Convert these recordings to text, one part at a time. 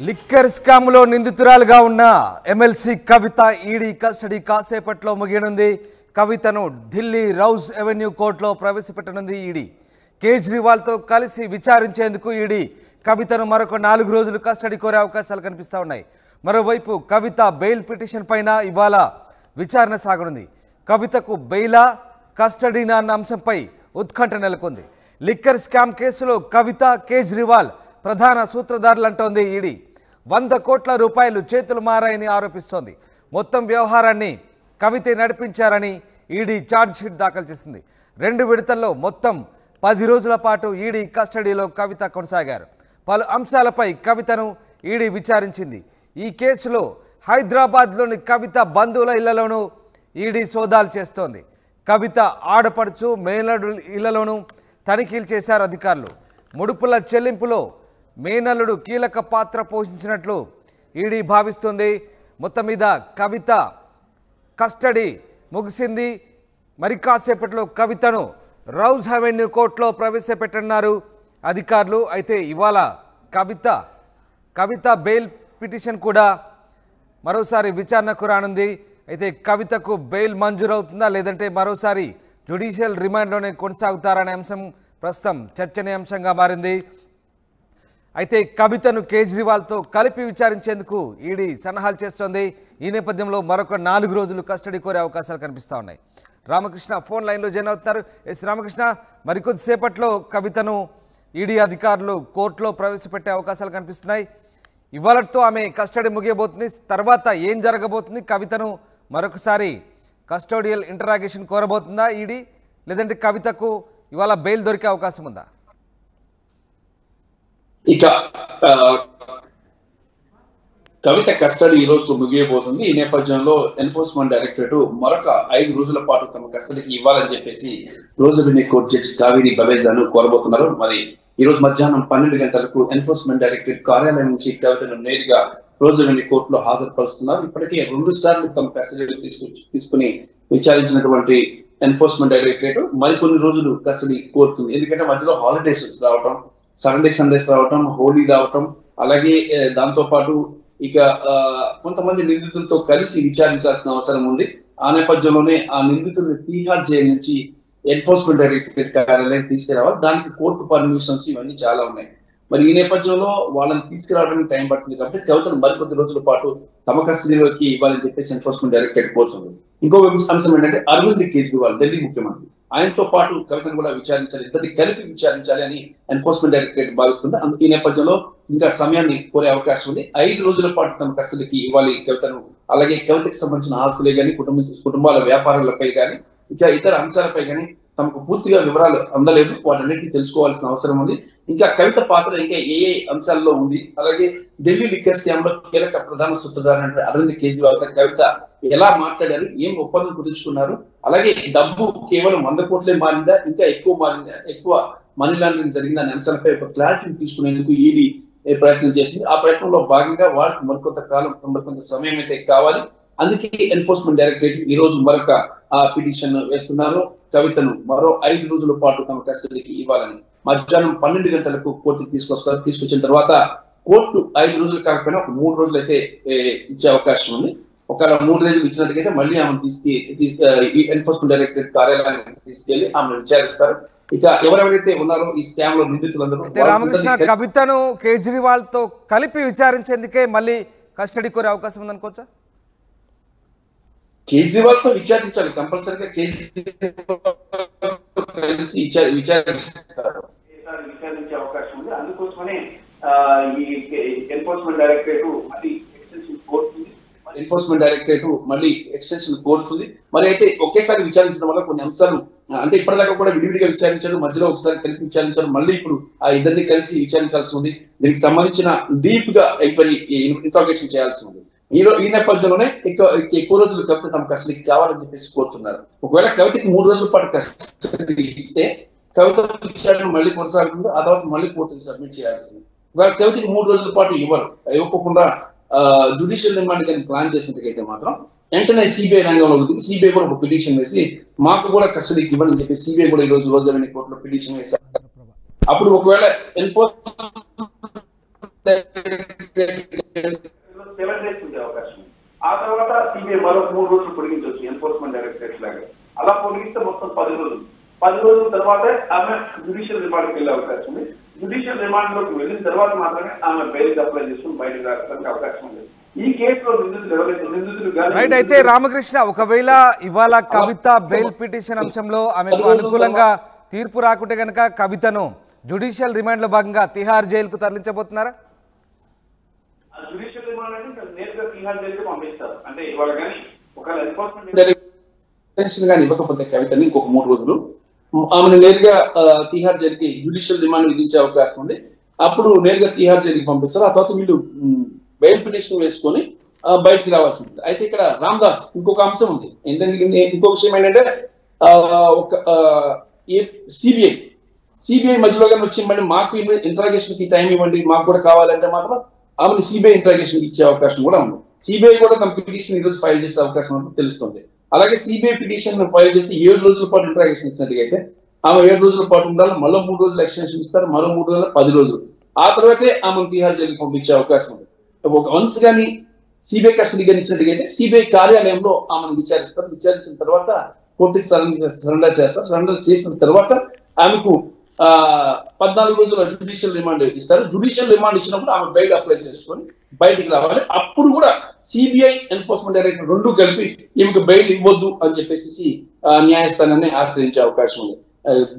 Liquor స్కామ్లో నిందితురాలుగా ఉన్న MLC కవిత ED custody కాసేపట్లో ముగియనుంది. కవితను ఢిల్లీ రౌజ్ ఎవెన్యూ కోర్టులో ప్రవేశపెట్టనుంది ఈడీ. కేజ్రీవాల్తో కలిసి విచారించేందుకు ఈడీ కవితను మరొక 4 రోజులు కస్టడీ కోరే అవకాశాలు కనిపిస్తూ ఉన్నాయి. మరోవైపు కవిత బెయిల్ పిటిషన్ పైన ఇవాళ విచారణ సాగనుంది. కవితకు బెయిలా కస్టడీనా అన్న అంశంపై ఉత్కంఠ నెలకొంది. లిక్కర్ స్కామ్ కేసులో కవిత కేజ్రీవాల్ ప్రధాన సూత్రధారులంటోంది ఈడీ. 100 కోట్ల రూపాయలు చేతులు మారాయని ఆరోపిస్తోంది. మొత్తం వ్యవహారాన్ని కవితే నడిపించారని ఈడీ ఛార్జ్షీట్ దాఖలు చేసింది. 2 విడతల్లో మొత్తం 10 రోజుల పాటు ఈడీ కస్టడీలో కవిత కొనసాగారు. పలు అంశాలపై కవితను ఈడీ విచారించింది. ఈ కేసులో హైదరాబాద్లోని కవిత బంధువుల ఇళ్లలోనూ ఈడీ సోదాలు చేస్తోంది. కవిత ఆడపడుచు మేనల్లుడు ఇళ్లలోనూ తనిఖీలు చేశారు అధికారులు. ముడుపుల చెల్లింపులో మేనల్లుడు కీలక పాత్ర పోషించినట్లు ఈడీ భావిస్తుంది. మొత్తం మీద కవిత కస్టడీ ముగిసింది. మరి కాసేపట్లో కవితను రౌజ్ అవెన్యూ కోర్టులో ప్రవేశపెట్టనున్నారు అధికారులు. అయితే ఇవాళ కవిత బెయిల్ పిటిషన్ కూడా మరోసారి విచారణకు రానుంది. అయితే కవితకు బెయిల్ మంజూరవుతుందా లేదంటే మరోసారి జ్యుడిషియల్ రిమాండ్లోనే కొనసాగుతారనే అంశం ప్రస్తుతం చర్చనీయాంశంగా మారింది. అయితే కవితను కేజ్రీవాల్తో కలిపి విచారించేందుకు ఈడీ సన్నాహాలు చేస్తోంది. ఈ నేపథ్యంలో మరొక 4 రోజులు కస్టడీ కోరే అవకాశాలు కనిపిస్తూ ఉన్నాయి. రామకృష్ణ ఫోన్ లైన్లో జాయిన్ అవుతున్నారు. ఎస్ రామకృష్ణ, మరికొద్దిసేపట్లో కవితను ఈడీ అధికారులు కోర్టులో ప్రవేశపెట్టే అవకాశాలు కనిపిస్తున్నాయి. ఇవాళతో ఆమె కస్టడీ ముగియబోతుంది. తర్వాత ఏం జరగబోతుంది? కవితను మరొకసారి కస్టోడియల్ ఇంటరాగేషన్ కోరబోతుందా ఈడీ, లేదంటే కవితకు ఇవాళ బెయిల్ దొరికే అవకాశం ఉందా? ఇక కవిత కస్టడీ ఈ రోజు ముగియబోతుంది. ఈ నేపథ్యంలో ఎన్ఫోర్స్మెంట్ డైరెక్టరేట్ మరొక 5 రోజుల పాటు తమ కస్టడీకి ఇవ్వాలని చెప్పేసి రోజు కోర్టు జడ్జి కావేరి బవేజాను కోరబోతున్నారు. మరి ఈ రోజు మధ్యాహ్నం 12 గంటలకు ఎన్ఫోర్స్మెంట్ డైరెక్టరేట్ కార్యాలయం నుంచి కవితను నేరుగా రోజు కోర్టులో హాజరుపరుస్తున్నారు. ఇప్పటికే 2 సార్లు తమ కస్టడీలో తీసుకుని విచారించినటువంటి ఎన్ఫోర్స్మెంట్ డైరెక్టరేట్ మరికొన్ని రోజులు కస్టడీ కోరుతుంది. ఎందుకంటే మధ్యలో హాలిడేస్ రావటం, సాటర్డే సండేస్ రావటం, హోలీ రావటం, అలాగే దాంతో పాటు ఇక కొంతమంది నిందితులతో కలిసి విచారించాల్సిన అవసరం ఉంది. ఆ నేపథ్యంలోనే ఆ నిందితుల్ని తీహార్ జైలు నుంచి ఎన్ఫోర్స్మెంట్ డైరెక్టరేట్ కార్యాలయం తీసుకురావాలి. దానికి కోర్టు పర్మిషన్స్ ఇవన్నీ చాలా ఉన్నాయి. మరి ఈ నేపథ్యంలో వాళ్ళని తీసుకురావడానికి టైం పడుతుంది కాబట్టి కవితను మరికొద్ది రోజుల పాటు తమ కస్టడీలోకి ఇవ్వాలని చెప్పేసి ఎన్ఫోర్స్మెంట్ డైరెక్టరేట్ కోరుతుంది. ఇంకొక అంశం ఏంటంటే అరవింద్ కేజ్రీవాల్ ఢిల్లీ ముఖ్యమంత్రి, ఆయనతో పాటు కవితను కూడా విచారించాలి, ఇద్దరిని కలిపి విచారించాలి అని ఎన్ఫోర్స్మెంట్ డైరెక్టరేట్ భావిస్తుంది. ఈ నేపథ్యంలో ఇంకా సమయాన్ని కోరే అవకాశం ఉంది. 5 రోజుల పాటు తమ కస్టడీకి ఇవ్వాలి కవితను. అలాగే కవితకి సంబంధించిన ఆస్తులే కానీ, కుటుంబాల వ్యాపారాలపై కానీ, ఇక ఇతర అంశాలపై కానీ తమకు పూర్తిగా వివరాలు అందలేదు. వాటన్నిటిని తెలుసుకోవాల్సిన అవసరం ఉంది. ఇంకా కవిత పాత్ర ఇంకా ఏ అంశాల్లో ఉంది, అలాగే ఢిల్లీ లిక్కర్ స్కామ్ లో కీలక ప్రధాన సూత్రధారి అరవింద్ కేజ్రీవాల్ కవిత ఎలా మాట్లాడారు, ఏం ఒప్పందం కుదుర్చుకున్నారు, అలాగే డబ్బు కేవలం 100 కోట్లే మారిందా, ఇంకా ఎక్కువ మారిందా, ఎక్కువ మనీ లాండరింగ్ జరిగిందా అనే అంశాలపై ఒక క్లారిటీని తీసుకునేందుకు ఈడీ ప్రయత్నం చేస్తుంది. ఆ ప్రయత్నంలో భాగంగా వాళ్ళకి మరికొంత సమయం అయితే కావాలి. అందుకే ఎన్ఫోర్స్మెంట్ డైరెక్టరేట్ ఈ రోజు మరొక పిటిషన్ వేస్తున్నారు. కవితను మరో 5 రోజుల పాటు తమ కస్టడీకి ఇవ్వాలని మధ్యాహ్నం 12 గంటలకు కోర్టుకు తీసుకొస్తారు. తీసుకొచ్చిన తర్వాత కోర్టు 5 రోజులు కాకపోయినా ఒక 3 రోజులు అయితే ఇచ్చే అవకాశం ఉంది. ఒకవేళ 3 రోజులు ఇచ్చినట్టుగైతే మళ్ళీ ఆమెను ఎన్ఫోర్స్మెంట్ డైరెక్టరేట్ కార్యాలయానికి తీసుకెళ్లి ఆమెను విచారిస్తారు. ఇక ఎవరెవరైతే ఉన్నారో ఈ స్కామ్ లో నిందితులందరూ రామకృష్ణ, కవితను కేజ్రీవాల్ తో కలిపి విచారించేందుకే మళ్ళీ కస్టడీ కోరే అవకాశం ఉందనుకోవచ్చా? కేజ్రీవాల్ తో విచారించాలి, కంపల్సరీగా కలిసి విచారిస్తారు, విచారించే అవకాశం ఉంది. అందుకోసమనే ఈ ఎన్ఫోర్స్మెంట్ డైరెక్టరేట్ మళ్ళీ ఎక్స్టెన్షన్ కోరుతుంది. మరి అయితే ఒకేసారి విచారించడం వల్ల కొన్ని అంశాలు అంటే ఇప్పటిదాకా కూడా విడివిడిగా విచారించారు, మధ్యలో ఒకసారి కలిపి విచారించారు, మళ్ళీ ఇప్పుడు ఆ ఇద్దరిని కలిసి విచారించాల్సి ఉంది. దీనికి సంబంధించిన డీప్ గా ఇంట్రాగేషన్ చేయాల్సి ఉంది. ఈ నేపథ్యంలోనే ఎక్కువ రోజులు కవిత తమ కస్టడీకి కావాలని చెప్పేసి కోరుతున్నారు. ఒకవేళ కవితకి 3 రోజుల పాటు కస్టడీ ఇస్తే కవిత విచారణ మళ్ళీ కొనసాగుతుంది. ఆ తర్వాత మళ్ళీ కోర్టుకి సబ్మిట్ చేయాల్సింది. ఒకవేళ కవితకి 3 రోజుల పాటు ఇవ్వకుండా జ్యుడిషియల్ రిమాండ్ కానీ ప్లాన్ చేసినట్టుకైతే మాత్రం వెంటనే సిబిఐ రంగంలో దిగి సిబిఐ కూడా ఒక పిటిషన్ వేసి మాకు కూడా కస్టడీకి ఇవ్వని చెప్పి సిబిఐ కూడా ఈ రోజు కోర్టులో పిటిషన్ వేశారు. అప్పుడు ఒకవేళ ఎన్ఫోర్స్మెంట్ 7 days ఉండే అవకాశం ఉంది. ఆ తర్వాత సిబిఐ మరో 3 రోజులు పొడిగించవచ్చు ఎన్ఫోర్స్మెంట్ డైరెక్టరేట్ లాగా. అలా పొడిగిస్తే మొత్తం 10 రోజులు. 10 రోజుల తర్వాత ఆమె జ్యుడిషియల్ రిమాండ్కి వెళ్ళే అవకాశం ఉంది. జ్యుడిషియల్ రిమాండ్ లోకి వెళ్ళిన తర్వాత మాత్రమే ఆమె బెయిల్ అప్లై చేసుకుని బయటకు రావడానికి అవకాశం ఉంది. ఈ కేసులో నిందితులు రైట్. అయితే రామకృష్ణ, ఒకవేళ ఇవాళ కవిత బెయిల్ పిటిషన్ అంశంలో ఆమెకు అనుకూలంగా తీర్పు రాకుంటే కనుక కవితను జ్యుడిషియల్ రిమాండ్ లో భాగంగా తిహార్ జైలుకు తరలించబోతున్నారా? జ్యుడిషియల్ రిమాండ్ అంటే నేరుగా తిహార్ జైలుకి పంపిస్తారు. అంటే ఇవాళ కానీ ఒక ఎన్ఫోర్స్మెంట్ కానీ ఇవ్వకపోతే కవితని ఇంకొక 3 రోజులు ఆమెను నేరుగా తిహార్ జైలుకి జ్యుడిషియల్ రిమాండ్ విధించే అవకాశం ఉంది. అప్పుడు నేరుగా తిహార్ జైలుకి పంపిస్తారు. ఆ తర్వాత వీళ్ళు బెయిల్ పిటిషన్ వేసుకొని బయటికి రావాల్సి ఉంటుంది. అయితే ఇక్కడ రామ్దాస్ ఇంకొక అంశం ఉంది. ఏంటంటే ఇంకొక విషయం ఏంటంటే ఒక సిబిఐ మధ్యలో కానీ వచ్చి మళ్ళీ మాకు ఇంట్రాగేషన్ కి టైం ఇవ్వండి, మాకు కూడా కావాలంటే మాత్రం ఆమెను సిబిఐ ఇంట్రాగేషన్ ఇచ్చే అవకాశం కూడా ఉంది. సిబిఐ కూడా తమ పిటిషన్ ఈ రోజు ఫైల్ చేసే అవకాశం ఉందని తెలుస్తుంది. అలాగే సిబిఐ పిటిషన్ ఫైల్ చేస్తే 7 రోజుల పాటు ఇంట్రాగేషన్ ఇచ్చినట్టుగా అయితే ఆమె 7 రోజుల పాటు ఉండాలి. మళ్ళీ 3 రోజులు ఎక్స్టెన్షన్ ఇస్తారు. మరో 3 రోజులు 10 రోజులు. ఆ తర్వాతే ఆమెను తిహార్ జైలుకి పంపించే అవకాశం ఉంది. ఒక వన్స్ కానీ సిబిఐ కస్టడీ కానీ ఇచ్చినట్టుగా అయితే సిబిఐ కార్యాలయంలో ఆమెను విచారిస్తారు. విచారించిన తర్వాత కోర్టుకి సరెండర్ చేస్తారు. సరెండర్ చేసిన తర్వాత ఆమెకు 14 రోజుల జ్యుడిషియల్ రిమాండ్ ఇస్తారు. జ్యుడిషియల్ రిమాండ్ ఇచ్చినప్పుడు ఆమె బెయిల్ అప్లై చేసుకొని బయటికి రావాలి. అప్పుడు కూడా సిబిఐ ఎన్ఫోర్స్మెంట్ డైరెక్టర్ రెండు కలిపి ఈమెకు బెయిల్ ఇవ్వద్దు అని చెప్పేసి న్యాయస్థానాన్ని ఆశ్రయించే అవకాశం ఉంది.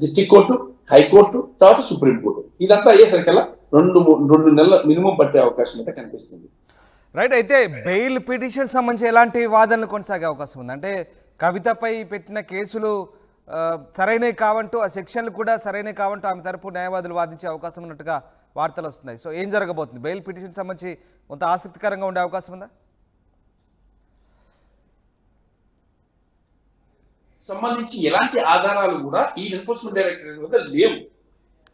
డిస్ట్రిక్ట్ కోర్టు, హైకోర్టు, తర్వాత సుప్రీంకోర్టు. ఇదంతా అయ్యేసరికల్లా 2 నెలల మినిమం పట్టే అవకాశం అయితే కనిపిస్తుంది. రైట్. అయితే బెయిల్ పిటిషన్ సంబంధించి ఎలాంటి వాదనలు కొనసాగే అవకాశం ఉంది? అంటే కవితపై పెట్టిన కేసులు సరైనవి కావంటూ, ఆ సెక్షన్లు కూడా సరైనవి కావంటూ ఆమె తరపు న్యాయవాదులు వాదించే అవకాశం ఉన్నట్టుగా వార్తలు వస్తున్నాయి. సో ఏం జరగబోతుంది? బెయిల్ పిటిషన్ సంబంధించి కొంత ఆసక్తికరంగా ఉండే అవకాశం ఉందా? సంబంధించి ఎలాంటి ఆధారాలు కూడా ఈ ఎన్ఫోర్స్మెంట్ డైరెక్టరేట్ వద్ద లేవు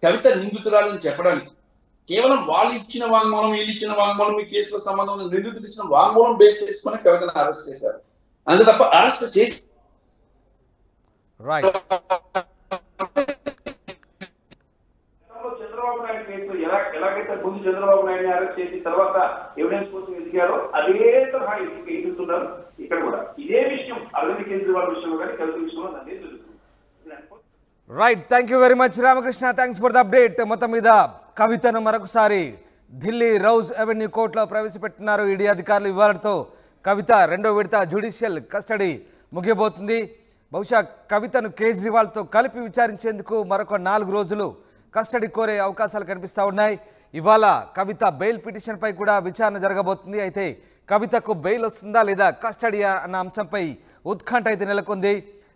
కవిత నిందితురాలని చెప్పడానికి. కేవలం వాళ్ళు ఇచ్చిన వాంగ్మూలం, వీళ్ళు ఇచ్చిన వాంగ్మూలం, ఈ కేసులో సంబంధం ఉన్న నిందితులు ఇచ్చిన వాంగ్మూలం బేస్ చేసుకుని కవితను అరెస్ట్ చేశారు. అంతే తప్ప అరెస్ట్ చేసి చంద్రబాబు నాయుడు కేసు ఎలాగైతే ముందు చంద్రబాబు నాయుడు అరెస్ట్ చేసి తర్వాత ఎవిడెన్స్ కోసం ఎదిగారో అదే తరహా ఎదుగుతున్నారు ఇక్కడ కూడా. ఇదే విషయం అరవింద్ కేజ్రీవాల్ విషయంలో కానీ కవిత విషయంలో అదే జరుగుతుంది. Right. Thank you very much Ramakrishna. Thanks for the update. మొత్తం మీద కవితను మరొకసారి ఢిల్లీ రౌజ్ అవెన్యూ కోర్టులో ప్రవేశపెట్టినారు ఈడీ అధికారులు. ఇవాళతో కవిత 2వ విడత జ్యుడిషియల్ కస్టడీ ముగియబోతుంది. బహుశా కవితను కేజ్రీవాల్తో కలిపి విచారించేందుకు మరొక 4 రోజులు కస్టడీ కోరే అవకాశాలు కనిపిస్తూ ఉన్నాయి. ఇవాళ కవిత బెయిల్ పిటిషన్పై కూడా విచారణ జరగబోతుంది. అయితే కవితకు బెయిల్ వస్తుందా లేదా కస్టడీ అన్న అంశంపై ఉత్కంఠ అయితే నెలకొంది.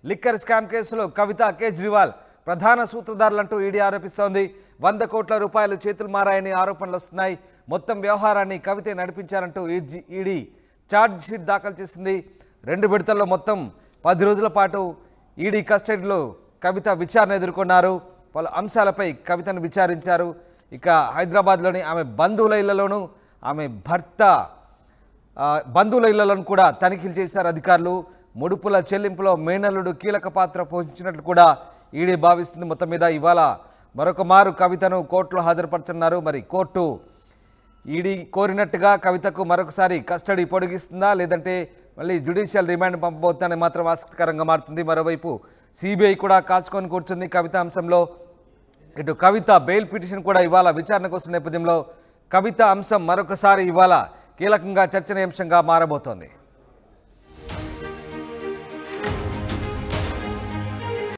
లిక్కర్ స్కామ్ కేసులో కవిత, కేజ్రీవాల్ ప్రధాన సూత్రధారులంటూ ఈడీ ఆరోపిస్తోంది. 100 కోట్ల రూపాయలు చేతులు మారాయని ఆరోపణలు వస్తున్నాయి. మొత్తం వ్యవహారాన్ని కవితే నడిపించారంటూ ఈడీ ఛార్జ్ షీట్ దాఖలు చేసింది. 2 విడతల్లో మొత్తం 10 రోజుల పాటు ఈడీ కస్టడీలో కవిత విచారణ ఎదుర్కొన్నారు. పలు అంశాలపై కవితను విచారించారు. ఇక హైదరాబాద్లోని ఆమె బంధువుల ఇళ్లలోనూ, ఆమె భర్త బంధువుల ఇళ్లలోనూ కూడా తనిఖీలు చేశారు అధికారులు. ముడుపుల చెల్లింపులో మేనల్లుడు కీలక పాత్ర పోషించినట్లు కూడా ఈడీ భావిస్తుంది. మొత్తం మీద ఇవాళ మరొక మారు కవితను కోర్టులో హాజరుపరచున్నారు. మరి కోర్టు ఈడీ కోరినట్టుగా కవితకు మరొకసారి కస్టడీ పొడిగిస్తుందా, లేదంటే మళ్ళీ జ్యుడిషియల్ రిమాండ్ పంపబోతుందని మాత్రం ఆసక్తికరంగా మారుతుంది. మరోవైపు సిబిఐ కూడా కాచుకొని కూర్చుంది కవిత అంశంలో. ఇటు కవిత బెయిల్ పిటిషన్ కూడా ఇవాళ విచారణకు వస్తున్న నేపథ్యంలో కవిత అంశం మరొకసారి ఇవాళ కీలకంగా చర్చనీయాంశంగా మారబోతోంది.